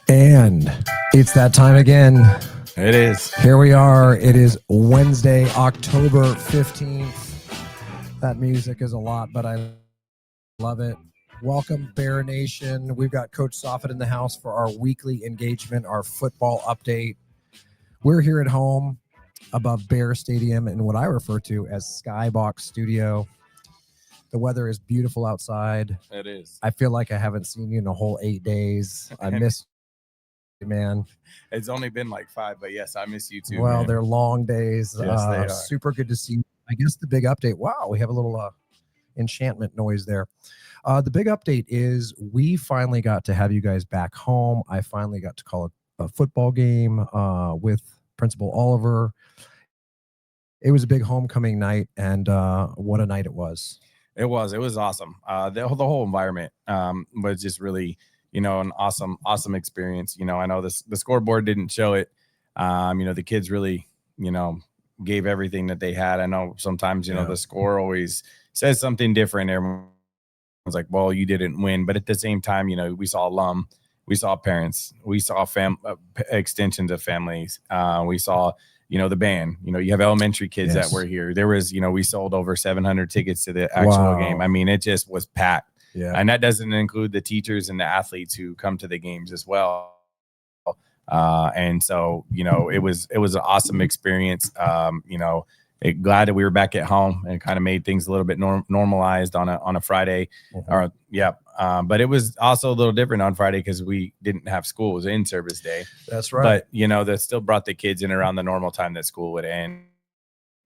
And it's that time again. It is. Here we are. It is Wednesday, October 15th. That music is a lot, but I love it. Welcome, Bear Nation. We've got Coach Sofet in the house for our weekly engagement, our football update. We're here at home above Bear Stadium in what I refer to as Skybox Studio. The weather is beautiful outside. It is. I feel like I haven't seen you in a whole 8 days. I miss you, man. It's only been like 5, but yes, I miss you too. Well, man. they're long days. Yes, they are. Super good to see you. I guess the big update. Wow, we have a little enchantment noise there. The big update is we finally got to have you guys back home. I finally got to call a football game with Principal Oliver. It was a big homecoming night, and what a night it was. It was awesome. The whole environment was just really, an awesome experience. I know the scoreboard didn't show it. The kids really, gave everything that they had. I know sometimes, the score always says something different. Everyone's like, well, you didn't win. But at the same time, we saw alum, we saw parents, we saw extensions of families. We saw, the band, you have elementary kids that were here. There was, we sold over 700 tickets to the actual game. I mean, it just was packed. Yeah. And that doesn't include the teachers and the athletes who come to the games as well. And so, it was an awesome experience. Glad that we were back at home and kind of made things a little bit normalized on a Friday. Mm-hmm. But it was also a little different on Friday because we didn't have school. It was in-service day. That's right. But, that still brought the kids in around the normal time that school would end.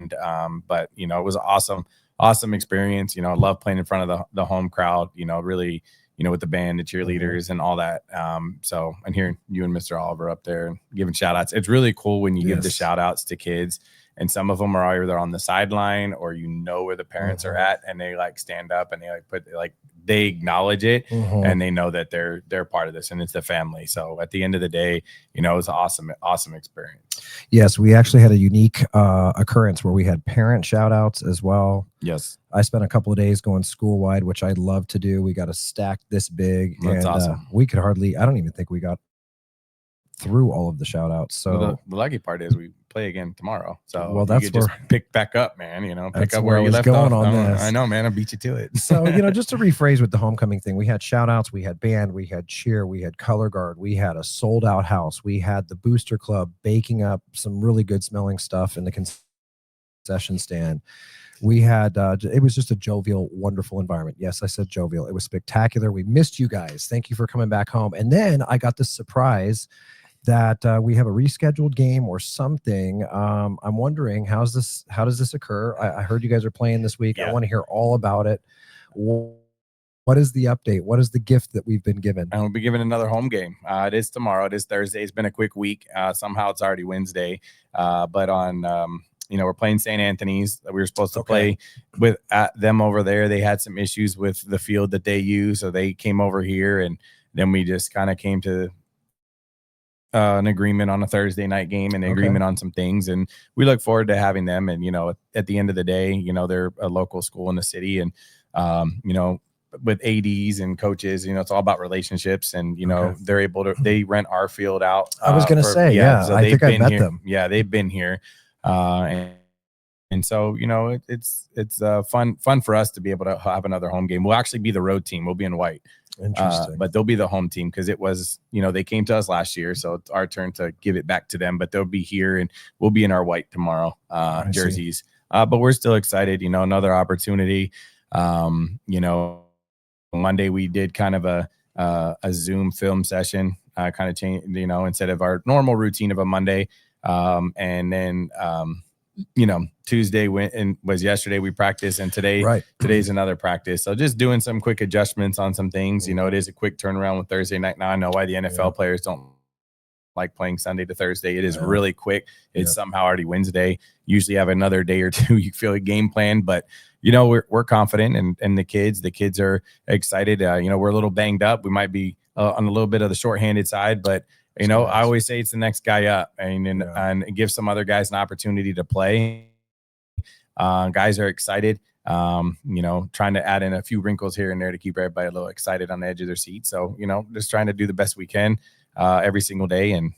But, it was an awesome experience. I love playing in front of the home crowd, really, with the band, the cheerleaders and all that. And hearing you and Mr. Oliver up there giving shout outs, it's really cool when you give the shout outs to kids. And some of them are either on the sideline or where the parents are at, and they stand up and they acknowledge it and they know that they're part of this and it's the family. So at the end of the day, it was an awesome experience. Yes, we actually had a unique occurrence where we had parent shout outs as well. Yes. I spent a couple of days going school wide, which I'd love to do. We got a stack this big. That's awesome. We could I don't even think we got through all of the shout outs. So the lucky part is we play again tomorrow. So that's just pick back up, man. Pick up where you left off. I know, man. I beat you to it. So, just to rephrase with the homecoming thing, we had shout outs, we had band, we had cheer, we had color guard, we had a sold out house, we had the Booster Club baking up some really good smelling stuff in the concession stand. We had it was just a jovial, wonderful environment. Yes, I said jovial. It was spectacular. We missed you guys. Thank you for coming back home. And then I got this surprise that we have a rescheduled game or something. I'm wondering how does this occur? I heard you guys are playing this week. I want to hear all about it. What is the update? What is the gift that we've been given? And we'll be given another home game. It is tomorrow. It is Thursday. It's been a quick week. Somehow it's already Wednesday. But on we're playing St. Anthony's. We were supposed to play with them over there. They had some issues with the field that they use, so they came over here, and then we just kind of came to an agreement on a Thursday night game and an agreement on some things, and we look forward to having them. And at the end of the day, they're a local school in the city, and with ADs and coaches, it's all about relationships, and they're able to rent our field out. I was going to say, so I think I met them. Yeah, they've been here, and so it's fun for us to be able to have another home game. We'll actually be the road team. We'll be in white. Interesting. But they'll be the home team because it was, they came to us last year, so it's our turn to give it back to them. But they'll be here, and we'll be in our white tomorrow jerseys. But we're still excited. Another opportunity. Monday we did kind of a Zoom film session. Kind of change, instead of our normal routine of a Monday, and then Tuesday was yesterday we practiced, and today's another practice. So just doing some quick adjustments on some things. It is a quick turnaround with Thursday night. Now I know why the NFL players don't like playing Sunday to Thursday. It is really quick. It's somehow already Wednesday. Usually have another day or two. You feel a game plan, but we're confident, and the kids are excited. We're a little banged up. We might be on a little bit of the shorthanded side, but I always say it's the next guy up, and give some other guys an opportunity to play. Guys are excited, trying to add in a few wrinkles here and there to keep everybody a little excited on the edge of their seat. So, just trying to do the best we can. every single day and,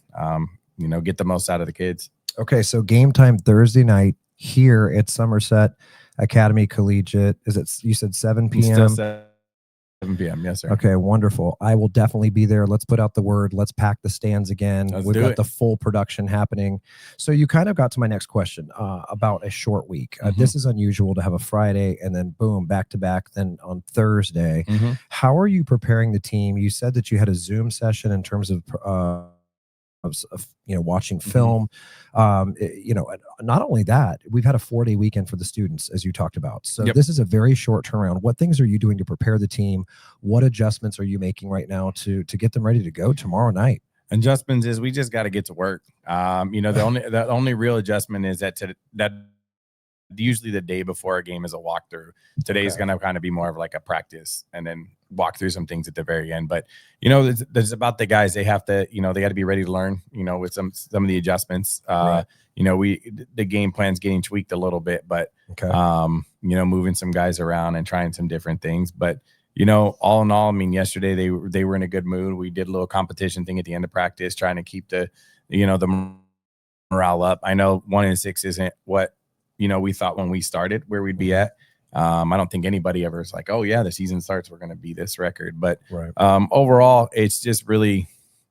get the most out of the kids. Okay, so game time Thursday night here at Somerset Academy Collegiate. Is it, you said 7 p.m.? Still 7 p.m. Yes, sir. Okay, wonderful. I will definitely be there. Let's put out the word. Let's pack the stands again. We've got the full production happening. So you kind of got to my next question about a short week. This is unusual to have a Friday and then boom, back to back, then on Thursday. How are you preparing the team? You said that you had a Zoom session in terms of watching film. Not only that, we've had a 4-day weekend for the students, as you talked about. So this is a very short turnaround. What things are you doing to prepare the team? What adjustments are you making right now to get them ready to go tomorrow night? Adjustments is we just got to get to work. The only real adjustment is that usually the day before a game is a walkthrough. Today's going to kind of be more of like a practice and then walk through some things at the very end. But, there's about the guys, they have to, they got to be ready to learn, with some of the adjustments. The game plan's getting tweaked a little bit, but, moving some guys around and trying some different things. But, all in all, I mean, yesterday they were in a good mood. We did a little competition thing at the end of practice, trying to keep the morale up. I know 1-6 isn't what, we thought when we started where we'd be at. I don't think anybody ever is like, oh yeah, the season starts, we're going to be this record. But overall, it's just really,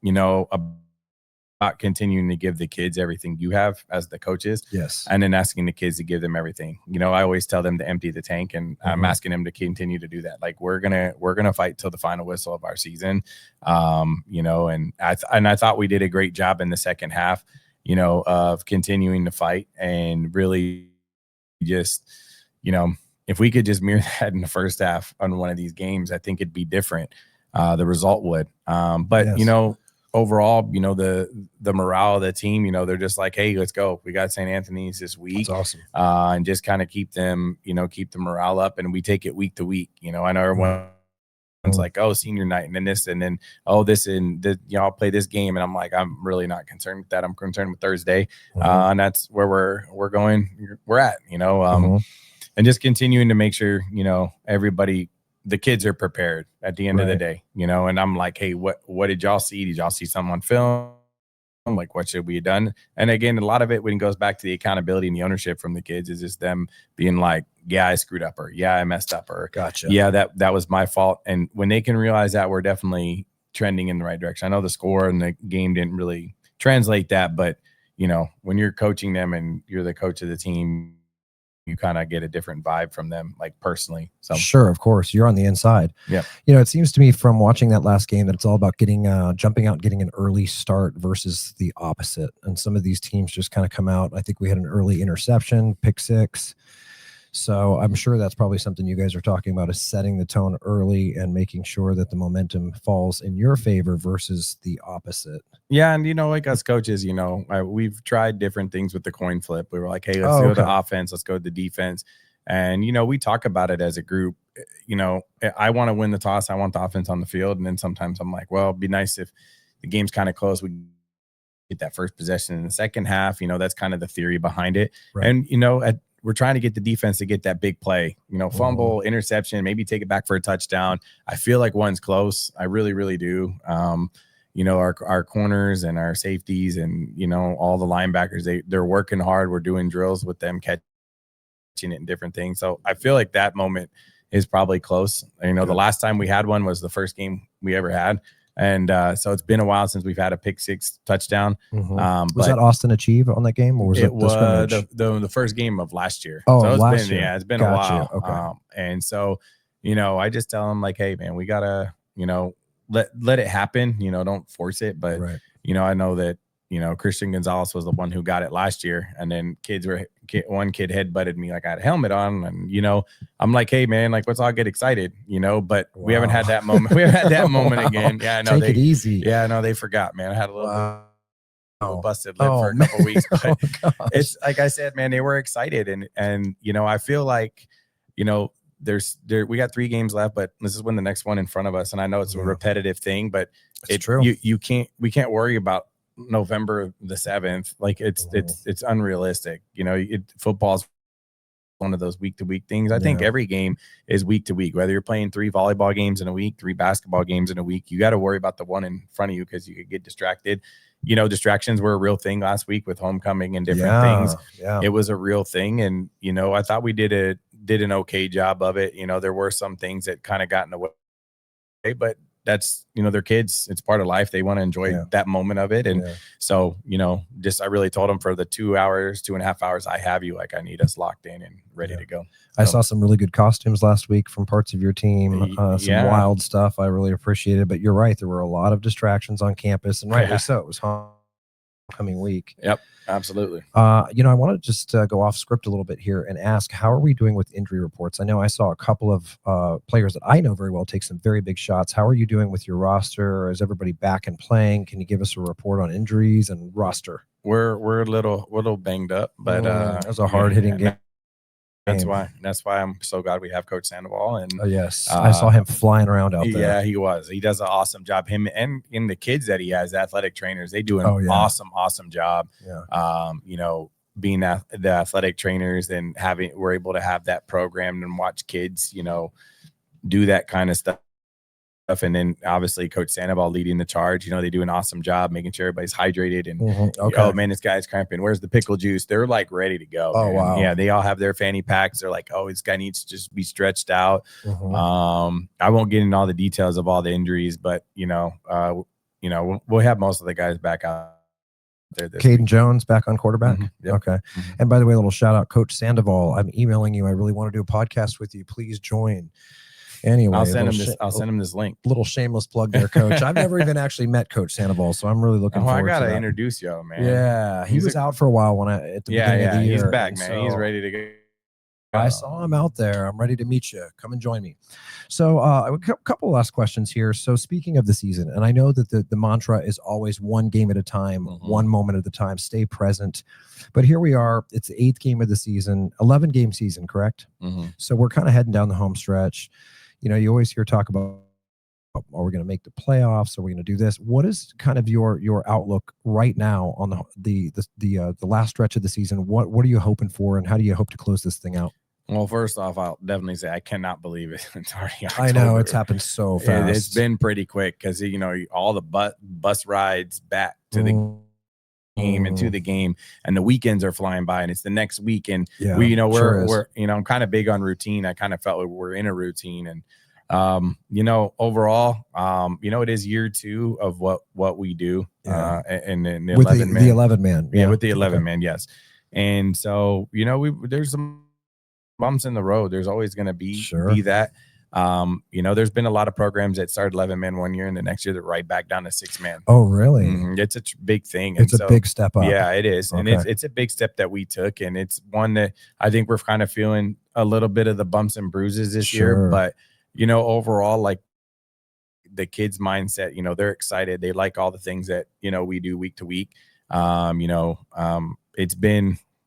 about continuing to give the kids everything you have as the coaches. Yes. And then asking the kids to give them everything. I always tell them to empty the tank, and I'm asking them to continue to do that. Like we're gonna fight till the final whistle of our season. And I thought we did a great job in the second half, of continuing to fight and really just, if we could just mirror that in the first half on one of these games, I think it'd be different. The result would. Overall, the morale of the team, they're just like, hey, let's go. We got St. Anthony's this week. That's awesome. And just kind of keep them, keep the morale up. And we take it week to week. I know everyone. It's like, oh, senior night, and then this, and then, oh, this, and the, I'll play this game. And I'm like, I'm really not concerned with that. I'm concerned with Thursday. And that's where we're going, we're at, and just continuing to make sure, everybody, the kids are prepared at the end of the day, and I'm like, hey, what did y'all see? Did y'all see someone film? Like, what should we have done? And again, a lot of it, when it goes back to the accountability and the ownership from the kids, is just them being like, yeah, I screwed up, or yeah, I messed up, or gotcha. Yeah, that was my fault. And when they can realize that, we're definitely trending in the right direction. I know the score and the game didn't really translate that, but when you're coaching them and you're the coach of the team, you kind of get a different vibe from them, like personally. So sure, of course, you're on the inside. Yeah. It seems to me from watching that last game that it's all about getting jumping out, getting an early start versus the opposite. And some of these teams just kind of come out. I think we had an early interception, pick six. So I'm sure that's probably something you guys are talking about, is setting the tone early and making sure that the momentum falls in your favor versus the opposite. Yeah. And, like us coaches, we've tried different things with the coin flip. We were like, hey, let's go to offense. Let's go to the defense. And, we talk about it as a group. I want to win the toss. I want the offense on the field. And then sometimes I'm like, well, it'd be nice if the game's kind of close. We get that first possession in the second half. That's kind of the theory behind it. Right. And, we're trying to get the defense to get that big play, fumble, interception, maybe take it back for a touchdown. I feel like one's close. I really, really do. Our corners and our safeties and, all the linebackers, they're working hard. We're doing drills with them, catching it and different things. So I feel like that moment is probably close. The last time we had one was the first game we ever had. And so it's been a while since we've had a pick six touchdown. Was that Austin Achieve on that game, or was it the first game of last year? Oh, so last year. Yeah, it's been a while. Okay. And so, I just tell them like, hey, man, we gotta, let it happen. Don't force it. But I know that Christian Gonzalez was the one who got it last year, and then one kid headbutted me like I had a helmet on, and I'm like, hey man, like let's all get excited, but we haven't had that moment. We haven't had that moment again. Yeah, I know. Take it easy. Yeah, I know they forgot, man. I had a little busted lip for a couple weeks, but it's like I said, man, they were excited, and I feel like we got 3 games left, but this is when the next one in front of us, and I know it's a repetitive thing, but it's true. We can't worry about November the 7th. Like it's unrealistic. Football's one of those week-to-week things. I think Yeah. every game is week-to-week, whether you're playing 3 volleyball games in a week, 3 basketball games in a week. You got to worry about the one in front of you because you could get distracted. Distractions were a real thing last week with homecoming and different things. Yeah. It was a real thing. And, I thought we did an okay job of it. There were some things that kind of got in the way, but that's, they're kids. It's part of life. They want to enjoy that moment of it. And so, I really told them for the 2.5 hours I have you, like I need us locked in and ready to go. I saw some really good costumes last week from parts of your team, some wild stuff. I really appreciated it, but you're right. There were a lot of distractions on campus, and rightly so. It was homecoming week. Yep. Absolutely. I want to just go off script a little bit here and ask, how are we doing with injury reports? I know I saw a couple of players that I know very well take some very big shots. How are you doing with your roster? Is everybody back and playing? Can you give us a report on injuries and roster? We're a little banged up, but it was a hard hitting game. That's why I'm so glad we have Coach Sandoval. And I saw him flying around out there. Yeah, he was. He does an awesome job. Him and the kids that he has, athletic trainers, they do an awesome job. Yeah. Being the athletic trainers and we're able to have that program and watch kids, do that kind of stuff. And then obviously Coach Sandoval leading the charge. They do an awesome job making sure everybody's hydrated and oh man, this guy's cramping. Where's the pickle juice? They're like ready to go. Oh, man. Wow. Yeah, they all have their fanny packs. They're like, oh, this guy needs to just be stretched out. I won't get into all the details of all the injuries, but we'll have most of the guys back out there. Caden Jones back on quarterback. Yep. Okay. And by the way, a little shout out, Coach Sandoval. I'm emailing you. I really want to do a podcast with you. Please join. Anyway, I'll send him this link. Little shameless plug there, Coach. I've never even actually met Coach Sandoval, so I'm really looking forward to that. I gotta introduce you, man. Yeah, he was out for a while at the beginning of the year. He's back, man. So he's ready to go. I saw him out there. I'm ready to meet you. Come and join me. So a couple last questions here. So speaking of the season, and I know that the mantra is always one game at a time, one moment at a time, stay present. But here we are. It's the 8th game of the season, 11-game season, correct? So we're kind of heading down the home stretch. You always hear talk about, are we going to make the playoffs? Are we going to do this? What is kind of your outlook right now on the last stretch of the season? What are you hoping for, and how do you hope to close this thing out? Well, first off, I'll definitely say I cannot believe it. It's already October. I know it's happened so fast. It's been pretty quick because all the bus rides back to the game and to the game, and the weekends are flying by, and it's the next week. And we're I'm kind of big on routine. I kind of felt like we're in a routine, and overall, it is year 2 of what we do. And the 11 man. The 11 man. Yeah, with the 11 man. Yes. And so, there's some bumps in the road. There's always going to be that. There's been a lot of programs that started 11 men one year, and the next year they're right back down to 6 man. Oh, really? It's a big thing. It's a big step up. Yeah, it is. And it's a big step that we took. And it's one that I think we're kind of feeling a little bit of the bumps and bruises this year. But, overall, like the kids' mindset, they're excited. They like all the things that, we do week to week.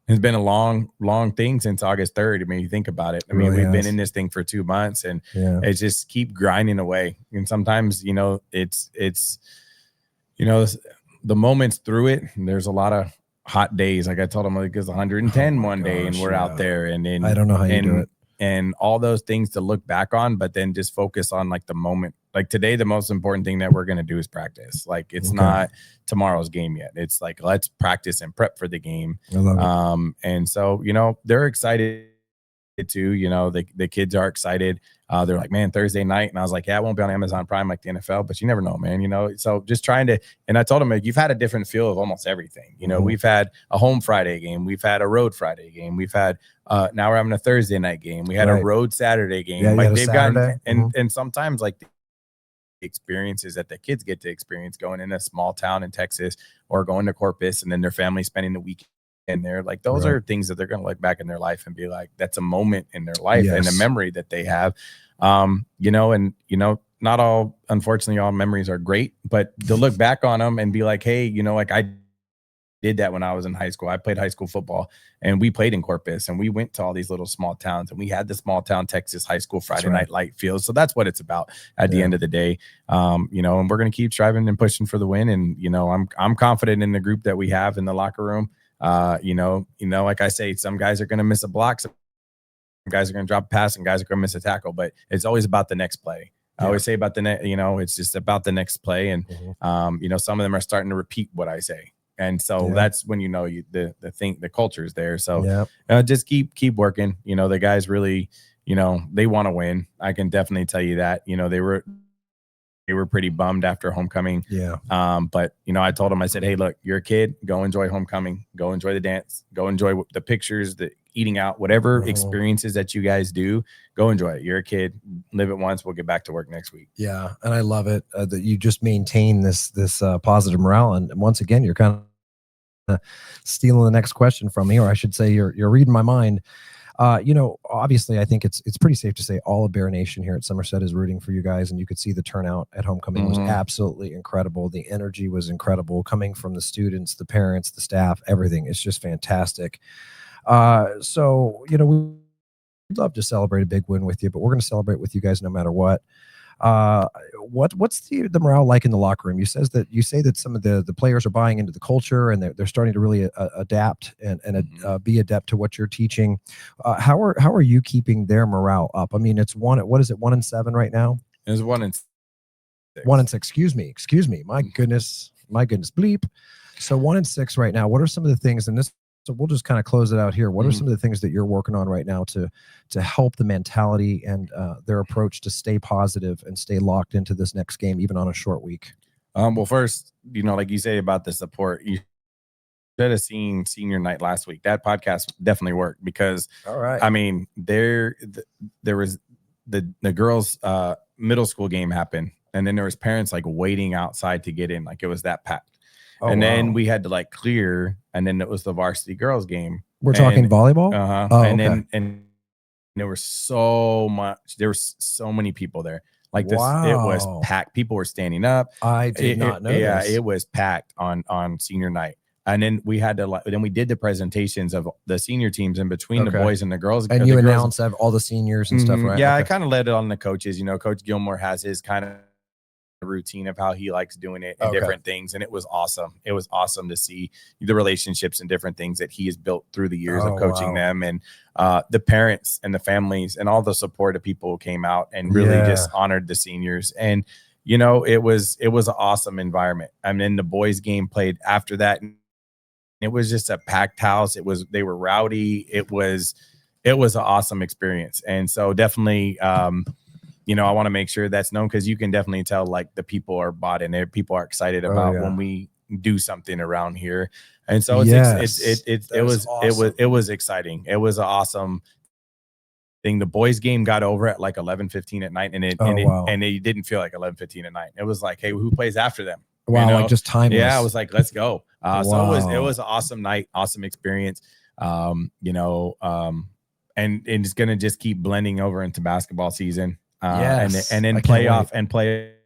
It's been a long thing since August 3rd. I mean, you think about it. I mean, we've been in this thing for 2 months, and it's just keep grinding away. And sometimes, it's the moments through it. There's a lot of hot days. Like I told them, like it's 110 one day, and we're out there, and then I don't know how you do it. And all those things to look back on, but then just focus on like the moment. Like today, the most important thing that we're going to do is practice. Like it's not tomorrow's game yet. It's like, let's practice and prep for the game. I love it. And so, they're excited too. The kids are excited. They're like, man, Thursday night. And I was like, yeah, it won't be on Amazon Prime like the NFL, but you never know, man, so just trying to, and I told them, like, you've had a different feel of almost everything. We've had a home Friday game. We've had a road Friday game. We've had, now we're having a Thursday night game. We had a road Saturday game. Yeah, like they've gotten, and sometimes like the experiences that the kids get to experience going in a small town in Texas or going to Corpus, and then their family spending the weekend there, like those are things that they're going to look back in their life and be like, that's a moment in their life and a memory that they have. Not all, unfortunately, all memories are great, but to look back on them and be like, hey, like I did that when I was in high school. I played high school football, and we played in Corpus, and we went to all these little small towns, and we had the small town Texas high school Friday night light field. So that's what it's about at the end of the day. And we're going to keep striving and pushing for the win. And, I'm confident in the group that we have in the locker room. Like I say, some guys are going to miss a block. Some guys are going to drop a pass and guys are going to miss a tackle, but it's always about the next play. I always say about the next, it's just about the next play. And, some of them are starting to repeat what I say. And so that's when, the culture is there. So just keep working. The guys really, they want to win. I can definitely tell you that, they were pretty bummed after homecoming. Yeah. But I told them, I said, hey, look, you're a kid, go enjoy homecoming, go enjoy the dance, go enjoy the pictures, the eating out, whatever experiences that you guys do, go enjoy it. You're a kid, live it once. We'll get back to work next week. Yeah. And I love it that you just maintain this positive morale. And once again, you're kind of stealing the next question from me, or I should say you're reading my mind. Obviously I think it's pretty safe to say all of Bear Nation here at Somerset is rooting for you guys, and you could see the turnout at homecoming was absolutely incredible. The energy was incredible coming from the students, the parents, the staff, everything. It's just fantastic. So, we'd love to celebrate a big win with you, but we're going to celebrate with you guys no matter what. What's the morale like in the locker room? You say that some of the players are buying into the culture and they're starting to really adapt and be adept to what you're teaching. How are you keeping their morale up? I mean, it's 1-7 right now. It's 1-6. 1-6. Excuse me. My goodness. Bleep. So 1-6 right now. What are some of the things, so we'll just kind of close it out here. What are some of the things that you're working on right now to help the mentality and their approach to stay positive and stay locked into this next game, even on a short week? Well, first, like you say about the support, you should have seen senior night last week. That podcast definitely worked because, all right. I mean, there was the girls' middle school game happened, and then there was parents like waiting outside to get in, like it was that packed. Oh, and then we had to clear, and then it was the varsity girls game. We're talking volleyball. Oh, and okay. then there was so many people there. Like this, it was packed. People were standing up. I did not know. Yeah, it was packed on senior night. And then we had to then we did the presentations of the senior teams in between the boys and the girls. And you announced all the seniors and stuff, right? Yeah, I kind of led it on the coaches. Coach Gilmore has his kind of routine of how he likes doing it and different things, and it was awesome. It was awesome to see the relationships and different things that he has built through the years of coaching them, and the parents and the families and all the support of people who came out and really just honored the seniors. And it was an awesome environment. And then the boys game played after that, and it was just a packed house. They were rowdy. It was an awesome experience. And so definitely I want to make sure that's known, because you can definitely tell the people are bought in there. People are excited about when we do something around here. And so it was exciting. It was an awesome thing. The boys game got over at 11:15 at night, and it didn't feel like 11:15 at night. It was like, hey, who plays after them? Wow, just timeless. Yeah, I was like, let's go. So it was an awesome night, awesome experience. And it's gonna just keep blending over into basketball season. And then playoff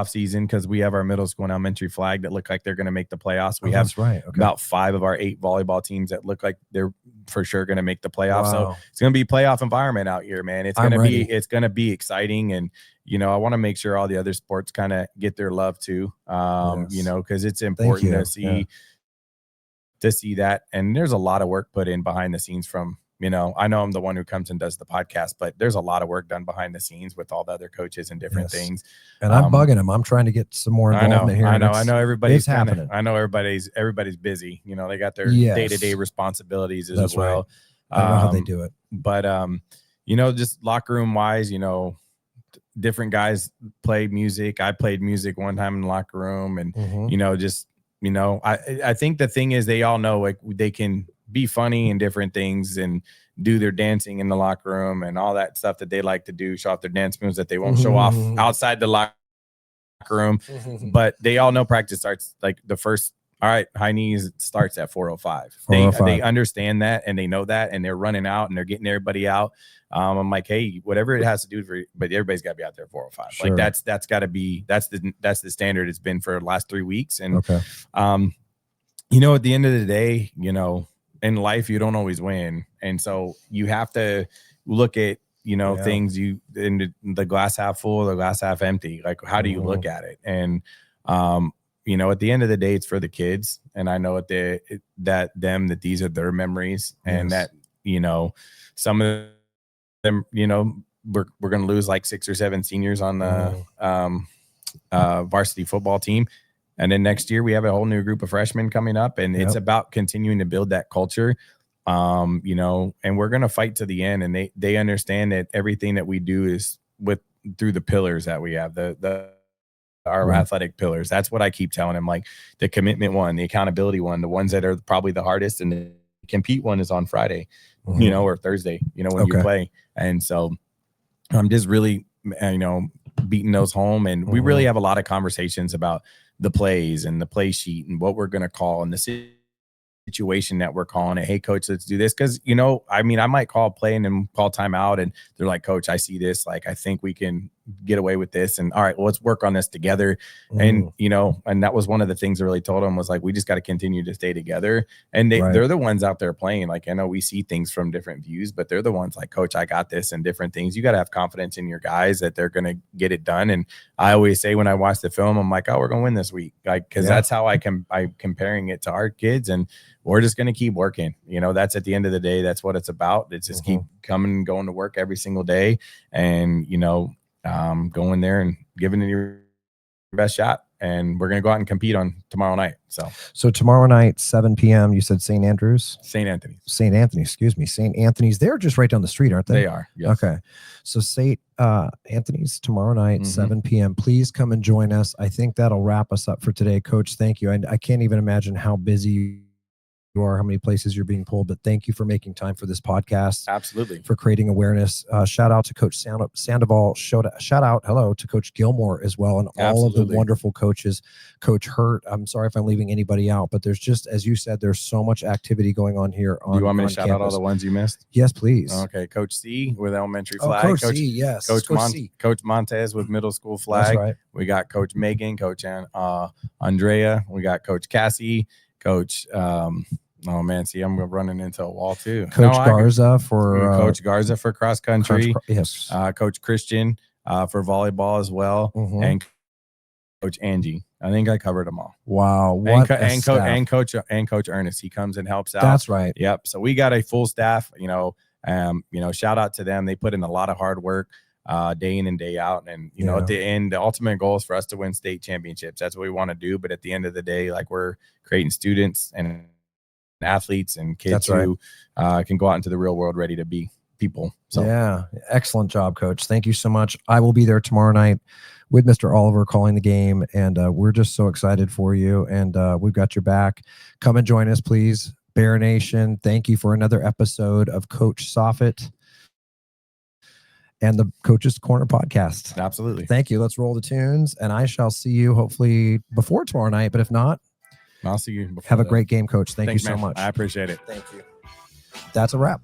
season, because we have our middle school and elementary flag that look like they're going to make the playoffs. We have about 5 of our 8 volleyball teams that look like they're for sure going to make the playoffs. So it's going to be a playoff environment out here, man. It's going to be exciting. And, I want to make sure all the other sports kind of get their love too, because it's important to see that. And there's a lot of work put in behind the scenes from, I know I'm the one who comes and does the podcast, but there's a lot of work done behind the scenes with all the other coaches and different things. And I'm bugging them. I'm trying to get some more involvement here. I know everybody's happening. I know everybody's busy. They got their day-to-day responsibilities as well. Right. I know how they do it. But just locker room wise, different guys play music. I played music one time in the locker room, and I think the thing is they all know they can be funny and different things and do their dancing in the locker room and all that stuff that they like to do, show off their dance moves that they won't show off outside the locker room. But they all know practice starts the first, all right, high knees starts at 4:05. They understand that, and they know that, and they're running out and they're getting everybody out. I'm like, hey, whatever it has to do but everybody's got to be out there at 4:05. Sure. That's got to be that's the standard it's been for the last 3 weeks. And at the end of the day, in life, you don't always win. And so you have to look at, things in the glass half full, the glass half empty. Like, how do you look at it? And, at the end of the day, it's for the kids. And I know that these are their memories, and that, some of them, you know, we're going to lose like 6 or 7 seniors on the varsity football team. And then next year we have a whole new group of freshmen coming up, and it's about continuing to build that culture. You know, and we're going to fight to the end, and they understand that everything that we do is through the pillars that we have, our athletic pillars. That's what I keep telling them, like the commitment one, the accountability one, the ones that are probably the hardest, and the compete one is on Friday, you know, or Thursday, you know, when you play. And so I'm just really, you know, beating those home. And we really have a lot of conversations about the plays and the play sheet and what we're going to call and the situation that we're calling it. Hey, coach, let's do this. Because, you know, I mean, I might call a play and then call timeout, and they're like, coach, I see this. Like, I think we can get away with this. And all right, well, let's work on this together. And, you know, and that was one of the things I really told them was like, we just got to continue to stay together. And they're the ones out there playing. Like, I know we see things from different views, but they're the ones like, coach, I got this, and different things. You got to have confidence in your guys that they're going to get it done. And I always say when I watch the film, I'm like, oh, we're going to win this week. Like, cause that's how I'm comparing it to our kids, and we're just going to keep working. You know, that's at the end of the day, that's what it's about. It's just keep coming and going to work every single day. And, you know, going there and giving it your best shot. And we're going to go out and compete on tomorrow night. So tomorrow night, 7 p.m., you said St. Andrews? St. Anthony's. St. Anthony, excuse me. St. Anthony's. They're just right down the street, aren't they? They are. Yes. Okay. So St. Anthony's tomorrow night, 7 p.m. Please come and join us. I think that'll wrap us up for today. Coach, thank you. I can't even imagine how busy you are, how many places you're being pulled, but thank you for making time for this podcast. Absolutely. For creating awareness. Shout out to Coach Sandoval. Shout out, hello, to Coach Gilmore as well, and all of the wonderful coaches. Coach Hurt, I'm sorry if I'm leaving anybody out, but there's just, as you said, there's so much activity going on here on You want me to shout campus. out all the ones you missed? Yes, please. Okay. Coach C with elementary flag. Coach C, yes. Coach Montez with middle school flag. That's right. We got Coach Megan, Coach Andrea. We got Coach Cassie, Coach oh man, see, I'm running into a wall too. Coach Garza for Coach Garza for cross country. Yes. Coach Christian for volleyball as well, and Coach Angie. I think I covered them all. Wow, what and Coach Ernest. He comes and helps out. That's right. Yep. So we got a full staff. You know, shout out to them. They put in a lot of hard work, day in and day out. And you know, at the end, the ultimate goal is for us to win state championships. That's what we want to do. But at the end of the day, like, we're creating students and athletes and kids who can go out into the real world ready to be people. So yeah, excellent job, Coach. Thank you so much. I will be there tomorrow night with Mr. Oliver calling the game, and we're just so excited for you, and we've got your back. Come and join us, please. Bear Nation, thank you for another episode of Coach Sofet and the Coach's Corner podcast. Absolutely. Thank you. Let's roll the tunes, and I shall see you hopefully before tomorrow night, but if not, I'll see you. Have a great game, Coach. Thank you so man. much. I appreciate it. Thank you. That's a wrap.